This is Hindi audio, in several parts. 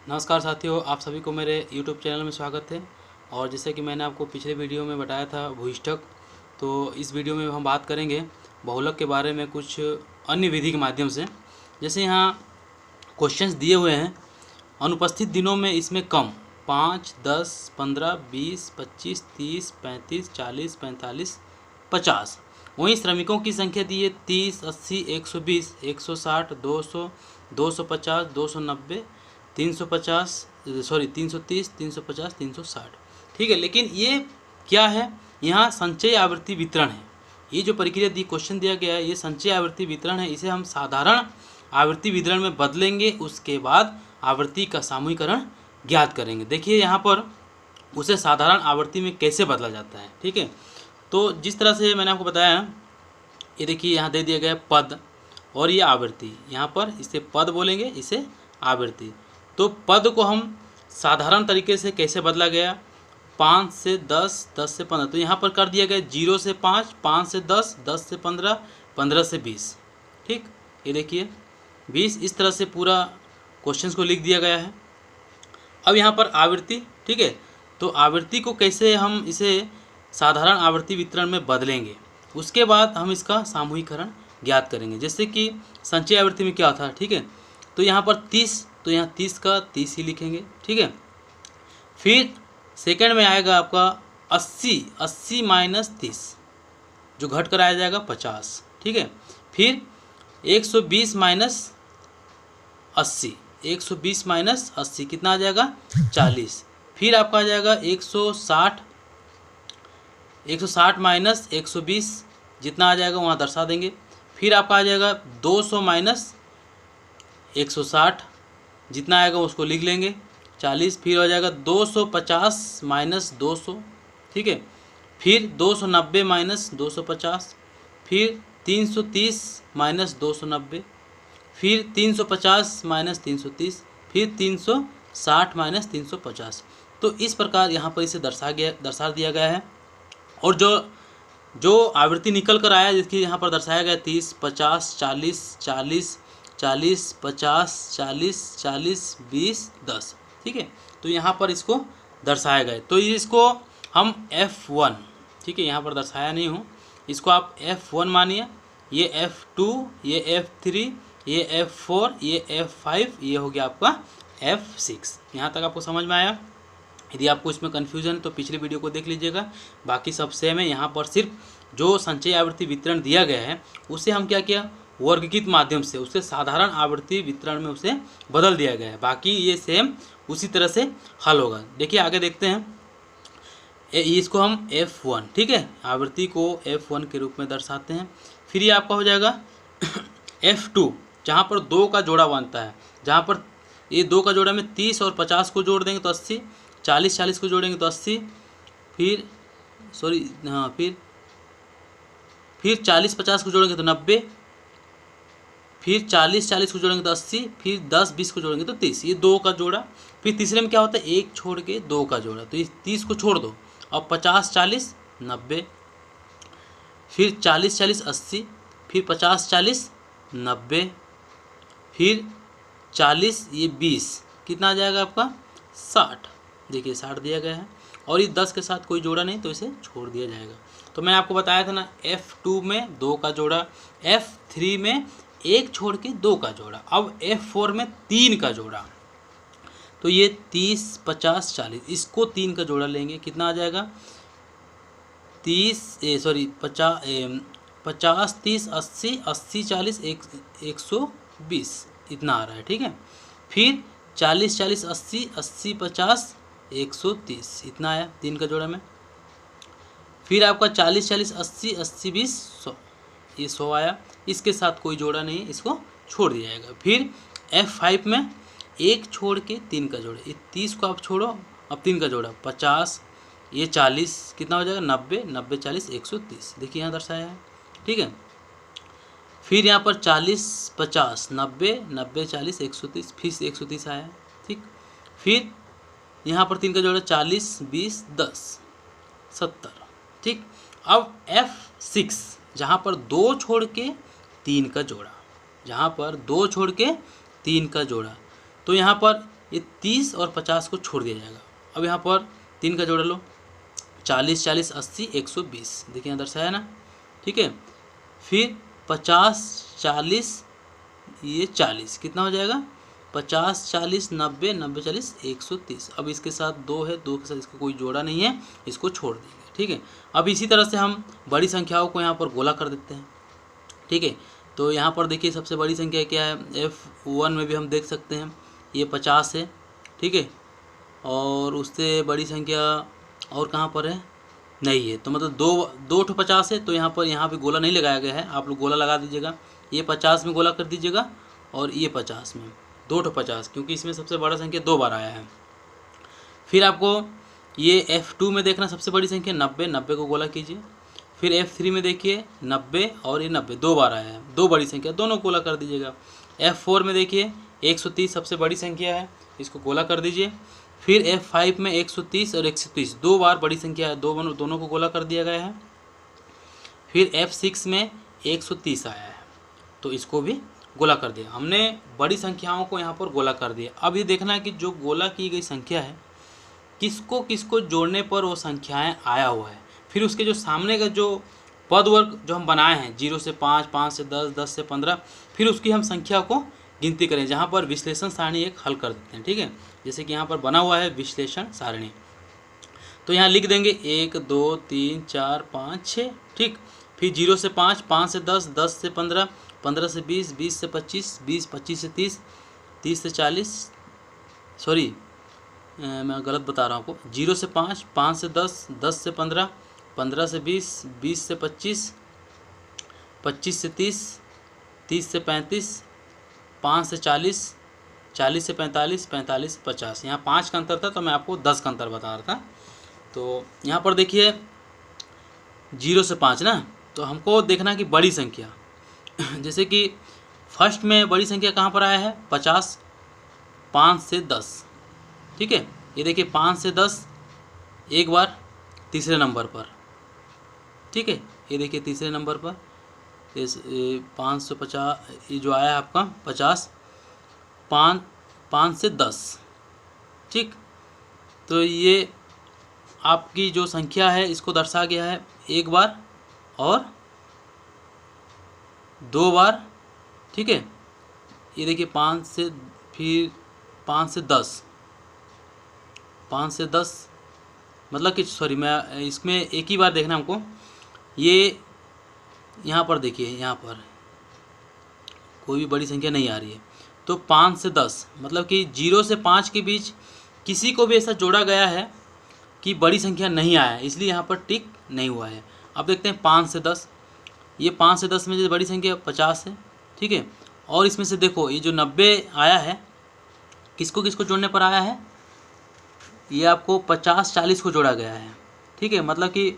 नमस्कार साथियों, आप सभी को मेरे YouTube चैनल में स्वागत है। और जैसे कि मैंने आपको पिछले वीडियो में बताया था भूयिष्ठक, तो इस वीडियो में हम बात करेंगे बहुलक के बारे में कुछ अन्य विधि के माध्यम से। जैसे यहाँ क्वेश्चंस दिए हुए हैं, अनुपस्थित दिनों में इसमें कम 5, 10, 15, 20, 25, 30, 35, 40, 45, 50। वहीं श्रमिकों की संख्या दी है 30, 80, 120, 160, 200, 250, 290, 350, 330, 350, 360। ठीक है, लेकिन ये क्या है, यहाँ संचयी आवृत्ति वितरण है। ये जो प्रक्रिया दी, क्वेश्चन दिया गया है, ये संचयी आवृत्ति वितरण है। इसे हम साधारण आवृत्ति वितरण में बदलेंगे, उसके बाद आवृत्ति का सामूहिकरण ज्ञात करेंगे। देखिए यहाँ पर उसे साधारण आवृत्ति में कैसे बदला जाता है। ठीक है, तो जिस तरह से मैंने आपको बताया, ये देखिए यहाँ दे दिया गया है पद और ये आवृत्ति। यहाँ पर इसे पद बोलेंगे, इसे आवृत्ति। तो पद को हम साधारण तरीके से कैसे बदला गया, 5 से 10, 10 से 15। तो यहाँ पर कर दिया गया 0 से 5, 5 से 10, 10 से 15, 15 से 20। ठीक, ये देखिए 20। इस तरह से पूरा क्वेश्चंस को लिख दिया गया है। अब यहाँ पर आवृत्ति, ठीक है, तो आवृत्ति को कैसे हम इसे साधारण आवृत्ति वितरण में बदलेंगे, उसके बाद हम इसका सामूहिकरण ज्ञात करेंगे। जैसे कि संचयी आवृत्ति में क्या था, ठीक है, तो यहाँ पर 30, तो यहाँ 30 का 30 ही लिखेंगे। ठीक है, फिर सेकंड में आएगा आपका 80, 80 माइनस 30, जो घट कर आ जाएगा 50। ठीक है, फिर 120 माइनस 80, 120 माइनस 80 कितना आ जाएगा 40। फिर आपका आ जाएगा 160, 160 माइनस 120, जितना आ जाएगा वहाँ दर्शा देंगे। फिर आपका आ जाएगा 200 माइनस 160, जितना आएगा उसको लिख लेंगे 40। फिर हो जाएगा 250 माइनस 200। ठीक है, फिर 290 माइनस 250, फिर 330 माइनस 290, फिर 350 माइनस 330, फिर 360 माइनस 350। तो इस प्रकार यहाँ पर इसे दर्शा दिया गया है। और जो आवृत्ति निकल कर आया, जिसकी यहाँ पर दर्शाया गया 30, 50, 40, 40, 40, 50, 40, 40, 20, 10। ठीक है, तो यहाँ पर इसको दर्शाया गया। तो इसको हम F1, ठीक है, यहाँ पर दर्शाया नहीं हूँ, इसको आप F1 मानिए। ये F2, ये F3, ये F4, ये F5, ये हो गया आपका F6। यहाँ तक आपको समझ में आया? यदि आपको इसमें कन्फ्यूजन है तो पिछले वीडियो को देख लीजिएगा, बाकी सब सेम है। यहाँ पर सिर्फ जो संचयी आवृत्ति वितरण दिया गया है उसे हम क्या किया, वर्गीकृत माध्यम से उसे साधारण आवृत्ति वितरण में उसे बदल दिया गया है। बाकी ये सेम उसी तरह से हल होगा। देखिए आगे देखते हैं, इसको हम F1, ठीक है, आवृत्ति को F1 के रूप में दर्शाते हैं। फिर ये आपका हो जाएगा F2, जहाँ पर 2 का जोड़ा बनता है, जहाँ पर ये 2 का जोड़ा में 30 और 50 को जोड़ देंगे तो 80, 40, 40 को जोड़ेंगे तो 80, फिर 40, 50 को जोड़ेंगे तो 90, फिर 40, 40 को जोड़ेंगे तो 80, फिर 10, 20 को जोड़ेंगे तो 30। ये 2 का जोड़ा। फिर तीसरे में क्या होता है, 1 छोड़ के 2 का जोड़ा, तो इस 30 को छोड़ दो। अब 50, 40, 90, फिर 40, 40, 80, फिर 50, 40, 90, फिर 40, ये 20, कितना आ जाएगा आपका 60। देखिए 60 दिया गया है, और ये 10 के साथ कोई जोड़ा नहीं तो इसे छोड़ दिया जाएगा। तो मैंने आपको बताया था ना, F2 में 2 का जोड़ा, F3 में 1 छोड़ के 2 का जोड़ा, अब F4 में 3 का जोड़ा। तो ये 30, 50, 40, इसको 3 का जोड़ा लेंगे, कितना आ जाएगा 50, 30, 80, 80, 40, 120, इतना आ रहा है। ठीक है, फिर 40, 40, 80, 80, 50, 130, इतना आया 3 का जोड़ा में। फिर आपका 40, 40, 80, 80, 20, 100, ये 100 आया। इसके साथ कोई जोड़ा नहीं है, इसको छोड़ दिया जाएगा। फिर F5 में 1 छोड़ के 3 का जोड़ा, ये 30 को आप छोड़ो, अब 3 का जोड़ा 50, ये 40, कितना हो जाएगा 90, 90, 40, 130। देखिए यहाँ दर्शाया है। ठीक है, फिर यहाँ पर 40, 50, 90, 90, 40, 130, फिर से 130 आया। ठीक, फिर यहाँ पर 3 का जोड़ा 40, 20, 10, 70। ठीक, अब F6, जहाँ पर 2 छोड़ के 3 का जोड़ा, जहाँ पर 2 छोड़ के 3 का जोड़ा, तो यहाँ पर ये 30 और 50 को छोड़ दिया जाएगा। अब यहाँ पर 3 का जोड़ लो, 40 40 80 120, देखिए यहाँ दर्शाया ना, ठीक है। फिर 50 40 ये 40 कितना हो जाएगा, 50 40 90 90 40 130। अब इसके साथ 2 है, 2 के साथ इसको कोई जोड़ा नहीं है, इसको छोड़ देंगे, ठीक है। अब इसी तरह से हम बड़ी संख्याओं को यहाँ पर गोला कर देते हैं, ठीक है। तो यहाँ पर देखिए सबसे बड़ी संख्या क्या है, F1 में भी हम देख सकते हैं ये 50 है, ठीक है। और उससे बड़ी संख्या और कहाँ पर है, नहीं है। तो मतलब दो ठो 50 है, तो यहाँ पे गोला नहीं लगाया गया है, आप लोग गोला लगा दीजिएगा। ये 50 में गोला कर दीजिएगा और ये 50 में, 2 ठो 50, क्योंकि इसमें सबसे बड़ा संख्या 2 बार आया है। फिर आपको ये F2 में देखना सबसे बड़ी संख्या 90, 90 को गोला कीजिए। फिर F3 में देखिए 90 और ये 90 2 बार आया है, 2 बड़ी संख्या, दोनों गोला कर दीजिएगा। F4 में देखिए 130 सबसे बड़ी संख्या है, इसको गोला कर दीजिए। फिर F5 में 130 और 130 2 बार बड़ी संख्या है, दोनों को गोला कर दिया गया है। फिर F6 में 130 आया है, तो इसको भी गोला कर दिया। हमने बड़ी संख्याओं को यहाँ पर गोला कर दिया। अब ये देखना है कि जो गोला की गई संख्या है किसको किसको जोड़ने पर वो संख्याएं आया हुआ है। फिर उसके जो सामने का जो पद वर्ग जो हम बनाए हैं 0 से 5, 5 से 10, 10 से 15, फिर उसकी हम संख्या को गिनती करें, जहाँ पर विश्लेषण सारणी एक हल कर देते हैं, ठीक है। जैसे कि यहाँ पर बना हुआ है विश्लेषण सारणी, तो यहाँ लिख देंगे 1 2 3 4 5 6, ठीक। फिर 0 से 5, 5 से 10, 10 से 15, 15 से 20, 20 से 25, 20 25 से 30, 30 से 40, सॉरी मैं गलत बता रहा हूँ आपको, 0 से 5, 5 से 10, 10 से 15, 15 से 20, 20 से 25, 25 से 30, 30 से 35, 5 से 40, 40 से 45, 45 से 50। यहाँ 5 का अंतर था, तो मैं आपको 10 का अंतर बता रहा था। तो यहाँ पर देखिए 0 से 5 ना, तो हमको देखना कि बड़ी संख्या जैसे कि फर्स्ट में बड़ी संख्या कहाँ पर आया है, 50, 5 से 10, ठीक है। ये देखिए 5 से 10 एक बार तीसरे नंबर पर, ठीक है। ये देखिए तीसरे नंबर पर इस 550 ये जो आया है आपका 50, 5 से 10, ठीक। तो ये आपकी जो संख्या है इसको दर्शा गया है एक बार और 2 बार, ठीक है। ये देखिए 5 से, फिर 5 से 10, 5 से 10 मतलब कि सॉरी, मैं इसमें एक ही बार देखना हमको। ये यहाँ पर देखिए, यहाँ पर कोई भी बड़ी संख्या नहीं आ रही है, तो 5 से 10 मतलब कि 0 से 5 के बीच किसी को भी ऐसा जोड़ा गया है कि बड़ी संख्या नहीं आया है, इसलिए यहाँ पर टिक नहीं हुआ है। अब देखते हैं 5 से 10, ये 5 से 10 में जो बड़ी संख्या 50 है, ठीक है। और इसमें से देखो ये जो 90 आया है किसको किसको जोड़ने पर आया है, ये आपको 50 40 को जोड़ा गया है, ठीक है। मतलब कि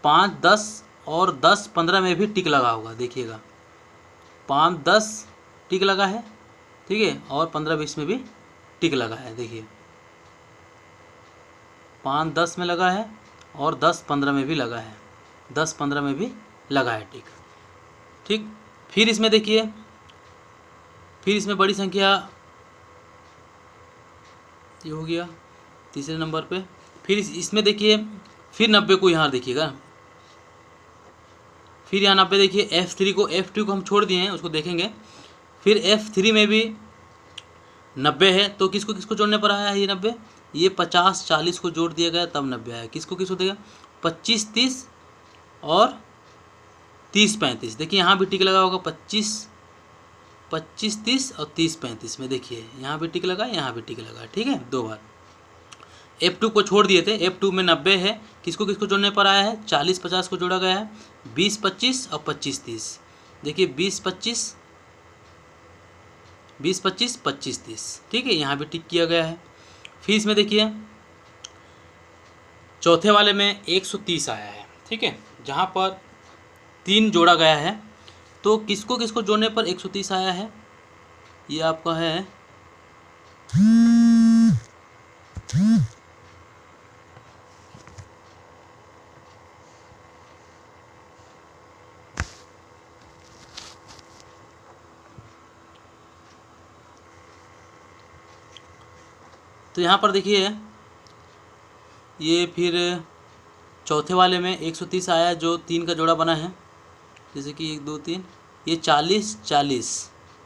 5 10 और 10 15 में भी टिक लगा होगा, देखिएगा 5 10 टिक लगा है, ठीक है। और 15 20 में भी टिक लगा है, देखिए 5 10 में लगा है और 10 15 में भी लगा है, 10 15 में भी लगा है टिक, ठीक। फिर इसमें देखिए, फिर इसमें बड़ी संख्या ये हो गया तीसरे नंबर पे। फिर इसमें देखिए, फिर 90 को यहाँ देखिएगा, फिर यहाँ 90 देखिए, F3 को F2 को हम छोड़ दिए हैं, उसको देखेंगे। फिर F3 में भी 90 है, तो किसको किसको जोड़ने पर आया है ये 90, ये 50 40 को जोड़ दिया गया तब 90 आया। किसको किसको देगा, 25 30 और 30 35, देखिए यहाँ भी टिक लगा होगा 25 30 और 30 35 में, देखिए यहाँ भी टिक लगा, यहाँ भी टिक लगा, ठीक है, 2 बार। F2 को छोड़ दिए थे, F2 में 90 है, किसको किसको जोड़ने पर आया है, 40 50 को जोड़ा गया है, 20 25 और 25 30, देखिए 20 25 25 30, ठीक है, यहाँ भी टिक किया गया है। फिर इसमें देखिए चौथे वाले में 130 आया है, ठीक है, जहाँ पर 3 जोड़ा गया है, तो किसको किसको जोड़ने पर 130 आया है, ये आपका है तो यहाँ पर देखिए ये फिर चौथे वाले में 130 आया जो 3 का जोड़ा बना है, जैसे कि 1 2 3, ये 40 40,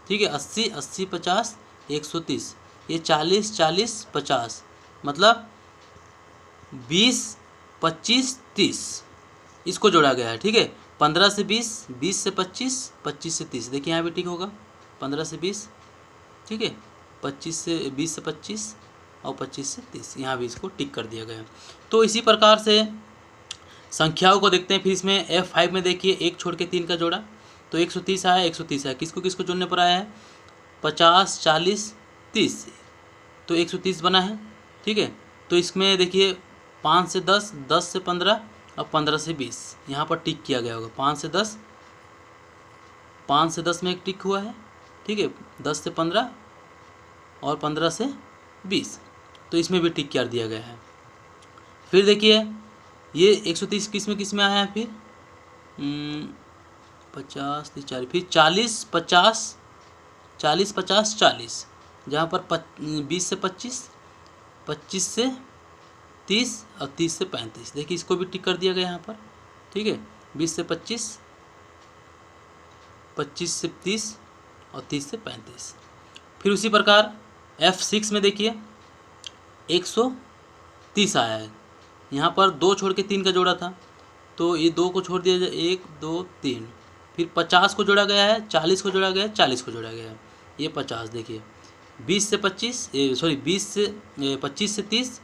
ठीक है, 80 80 50 130, ये 40 40 50, मतलब 20 25 30 इसको जोड़ा गया है, ठीक है। 15 से 20, 20 से 25, 25 से 30, देखिए यहाँ भी टिक होगा, 15 से 20, ठीक है, 25 से 20 से 25 और 25 से 30, यहाँ भी इसको टिक कर दिया गया है। तो इसी प्रकार से संख्याओं को देखते हैं। फिर इसमें F5 में देखिए 1 छोड़ के 3 का जोड़ा, तो 130 आया, 130 आया, किसको किसको जोड़ने पर आया है, 50 40 30, तो 130 बना है, ठीक है। तो इसमें देखिए 5 से 10, 10 से 15 और 15 से 20, यहाँ पर टिक किया गया होगा। 5 से 10 में एक टिक हुआ है, ठीक है, 10 से 15 और 15 से 20, तो इसमें भी टिक कर दिया गया है। फिर देखिए ये 130 किस में आया है, फिर 50 30 40, फिर 40 50 40 50 40, जहाँ पर 20 से 25, 25 से 30 और 30 से 35, देखिए इसको भी टिक कर दिया गया यहाँ पर, ठीक है। 20 से 25, 25 से 30 और 30 से 35। फिर उसी प्रकार F6 में देखिए 130 आया है, यहाँ पर 2 छोड़ के 3 का जोड़ा था, तो ये 2 को छोड़ दिया जाए, 1 2 3, फिर 50 को जोड़ा गया है, 40 को जोड़ा गया है, 40 को जोड़ा गया है, ये 50, देखिए 20 से 25 20 से 25 से 30,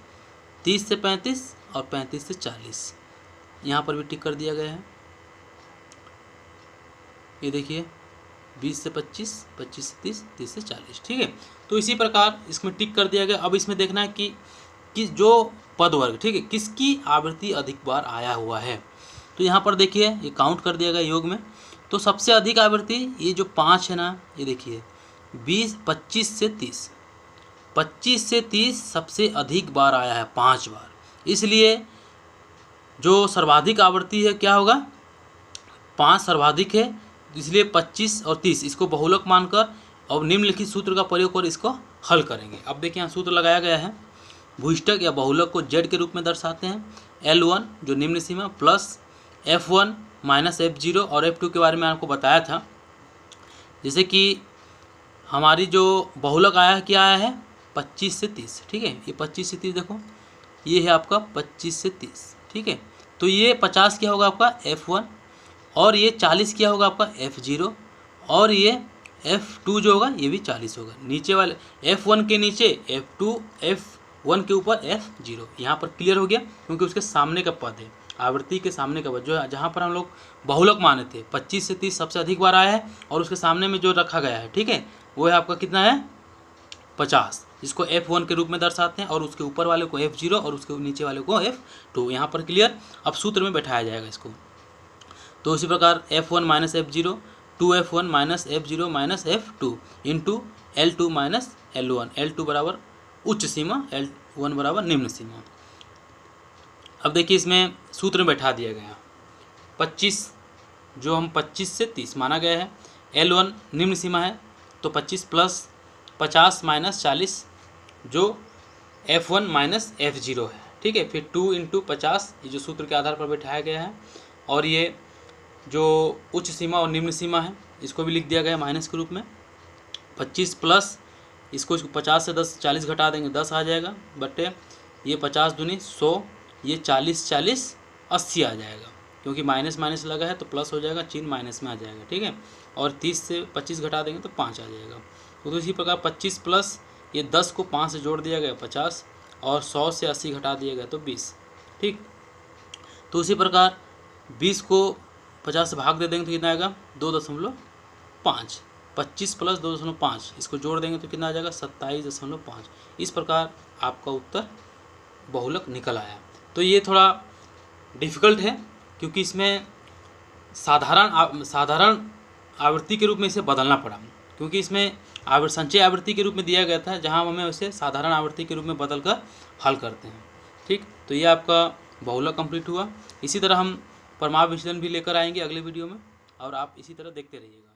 30 से 35 और 35 से 40, यहाँ पर भी टिक कर दिया गया है। ये देखिए 20 से 25, 25 से 30, 30 से 40, ठीक है। तो इसी प्रकार इसमें टिक कर दिया गया। अब इसमें देखना है कि जो पद वर्ग, ठीक है, किसकी आवृत्ति अधिक बार आया हुआ है। तो यहाँ पर देखिए ये काउंट कर दिया गया योग में। तो सबसे अधिक आवृत्ति ये जो 5 है ना, ये देखिए 25 से 30, 25 से 30 सबसे अधिक बार आया है, 5 बार। इसलिए जो सर्वाधिक आवृत्ति है क्या होगा, 5 सर्वाधिक है, इसलिए 25 और 30 इसको बहुलक मानकर और निम्नलिखित सूत्र का प्रयोग कर इसको हल करेंगे। अब देखिए यहाँ सूत्र लगाया गया है, भुइष्टक या बहुलक को Z के रूप में दर्शाते हैं। L1 जो निम्न सीमा प्लस F1 माइनस F0 और F2 के बारे में आपको बताया था। जैसे कि हमारी जो बहुलक आया है क्या आया है, 25 से 30, ठीक है, ये 25 से 30 देखो, ये है आपका 25 से 30, ठीक है। तो ये 50 क्या होगा आपका F1 और ये 40 क्या होगा आपका F0 और ये F2 जो होगा ये भी 40 होगा। नीचे वाले F1 के नीचे F2, F1 के ऊपर F0, यहाँ पर क्लियर हो गया क्योंकि उसके सामने का पद है, आवृत्ति के सामने का पद जो जहाँ पर हम लोग बहुलक माने थे 25 से 30 सबसे अधिक बार आया है और उसके सामने में जो रखा गया है, ठीक है, वो है आपका कितना है 50, जिसको F1 के रूप में दर्शाते हैं और उसके ऊपर वाले को F0 और उसके नीचे वाले को F2। यहाँ पर क्लियर। अब सूत्र में बैठाया जाएगा इसको। तो उसी प्रकार F1 minus F0, 2F1 minus F0 minus F2 into L2 minus L1, L2 बराबर उच्च सीमा, L1 बराबर निम्न सीमा। अब देखिए इसमें सूत्र में बैठा दिया गया 25, जो हम 25 से 30 माना गया है, L1 निम्न सीमा है तो 25 प्लस 50 माइनस 40 जो F1 माइनस F0 है, ठीक है। फिर 2 इंटू 50 ये जो सूत्र के आधार पर बैठाया गया है और ये जो उच्च सीमा और निम्न सीमा है इसको भी लिख दिया गया माइनस के रूप में। 25 प्लस इसको 50 से 10 40 घटा देंगे 10 आ जाएगा, बटे ये 50 दूनी 100, ये 40 40 80 आ जाएगा, क्योंकि माइनस माइनस लगा है तो प्लस हो जाएगा, चिन्ह माइनस में आ जाएगा, ठीक है। और 30 से 25 घटा देंगे तो 5 आ जाएगा। तो इसी प्रकार 25 प्लस ये 10 को 5 से जोड़ दिया गया 50 और 100 से 80 घटा दिया गया तो 20, ठीक। तो उसी प्रकार 20 को 50 से भाग दे देंगे तो कितना आएगा 2.5, 25 प्लस 2.5 इसको जोड़ देंगे तो कितना आ जाएगा 27.5। इस प्रकार आपका उत्तर बहुलक निकल आया। तो ये थोड़ा डिफ़िकल्ट है क्योंकि इसमें साधारण आवृत्ति के रूप में इसे बदलना पड़ा, क्योंकि इसमें संचय आवृत्ति के रूप में दिया गया था, जहां हमें उसे साधारण आवृत्ति के रूप में बदल कर हल करते हैं, ठीक। तो ये आपका बहुलक कंप्लीट हुआ। इसी तरह हम परमाणु विचलन भी लेकर आएंगे अगले वीडियो में और आप इसी तरह देखते रहिएगा।